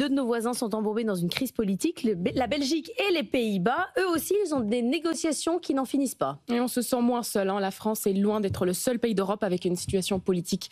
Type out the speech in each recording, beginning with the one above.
Deux de nos voisins sont embourbés dans une crise politique. La Belgique et les Pays-Bas, eux aussi, ils ont des négociations qui n'en finissent pas. Et on se sent moins seul. La France est loin d'être le seul pays d'Europe avec une situation politique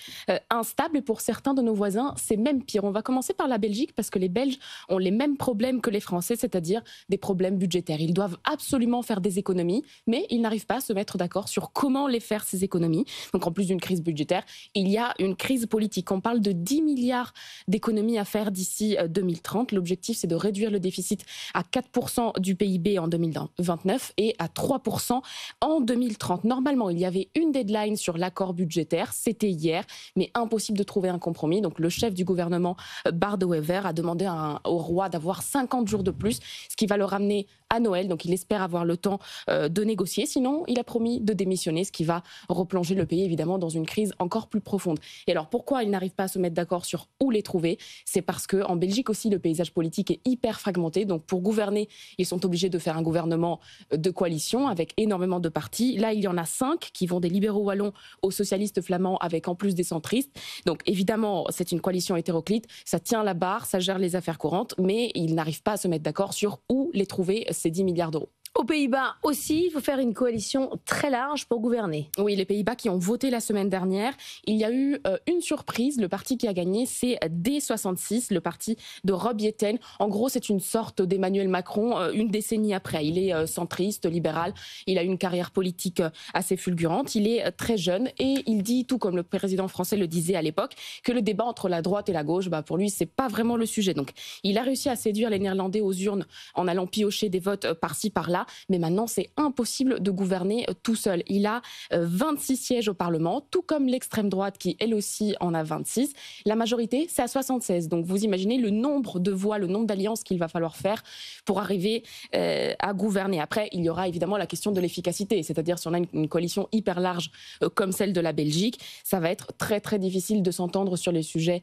instable. Et pour certains de nos voisins, c'est même pire. On va commencer par la Belgique parce que les Belges ont les mêmes problèmes que les Français, c'est-à-dire des problèmes budgétaires. Ils doivent absolument faire des économies, mais ils n'arrivent pas à se mettre d'accord sur comment les faire, ces économies. Donc en plus d'une crise budgétaire, il y a une crise politique. On parle de 10 milliards d'économies à faire d'ici 2030. L'objectif, c'est de réduire le déficit à 4% du PIB en 2029 et à 3% en 2030. Normalement, il y avait une deadline sur l'accord budgétaire, c'était hier, mais impossible de trouver un compromis. Donc le chef du gouvernement, Bart De Wever, a demandé au roi d'avoir 50 jours de plus, ce qui va le ramener à Noël. Donc il espère avoir le temps de négocier. Sinon, il a promis de démissionner, ce qui va replonger le pays évidemment dans une crise encore plus profonde. Et alors pourquoi ils n'arrivent pas à se mettre d'accord sur où les trouver? C'est parce qu'en Belgique aussi, le paysage politique est hyper fragmenté. Donc pour gouverner, ils sont obligés de faire un gouvernement de coalition avec énormément de partis. Là, il y en a 5 qui vont des libéraux wallons aux socialistes flamands avec en plus des centristes. Donc évidemment, c'est une coalition hétéroclite. Ça tient la barre, ça gère les affaires courantes, mais ils n'arrivent pas à se mettre d'accord sur où les trouver, ces 10 milliards d'euros. Aux Pays-Bas aussi, il faut faire une coalition très large pour gouverner. Oui, les Pays-Bas qui ont voté la semaine dernière, il y a eu une surprise. Le parti qui a gagné, c'est D66, le parti de Rob Jetten. En gros, c'est une sorte d'Emmanuel Macron une décennie après. Il est centriste, libéral. Il a une carrière politique assez fulgurante. Il est très jeune et il dit, tout comme le président français le disait à l'époque, que le débat entre la droite et la gauche, pour lui, c'est pas vraiment le sujet. Donc, il a réussi à séduire les Néerlandais aux urnes en allant piocher des votes par-ci, par-là. Mais maintenant, c'est impossible de gouverner tout seul. Il a 26 sièges au Parlement, tout comme l'extrême droite qui, elle aussi, en a 26. La majorité, c'est à 76. Donc, vous imaginez le nombre de voix, le nombre d'alliances qu'il va falloir faire pour arriver à gouverner. Après, il y aura évidemment la question de l'efficacité. C'est-à-dire, si on a une coalition hyper large comme celle de la Belgique, ça va être très, très difficile de s'entendre sur les sujets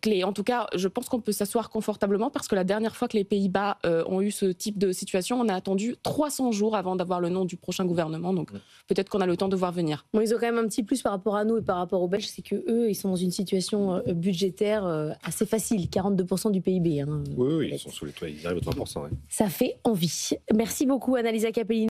clés. En tout cas, je pense qu'on peut s'asseoir confortablement parce que la dernière fois que les Pays-Bas ont eu ce type de situation, on a attendu 300 jours avant d'avoir le nom du prochain gouvernement, donc peut-être qu'on a le temps de voir venir. Bon, ils ont quand même un petit plus par rapport à nous et par rapport aux Belges, c'est qu'eux, ils sont dans une situation budgétaire assez facile, 42% du PIB. Oui, ils sont sous les toits, ils arrivent à 3%. Ouais. Ça fait envie. Merci beaucoup, Annalisa Capellini.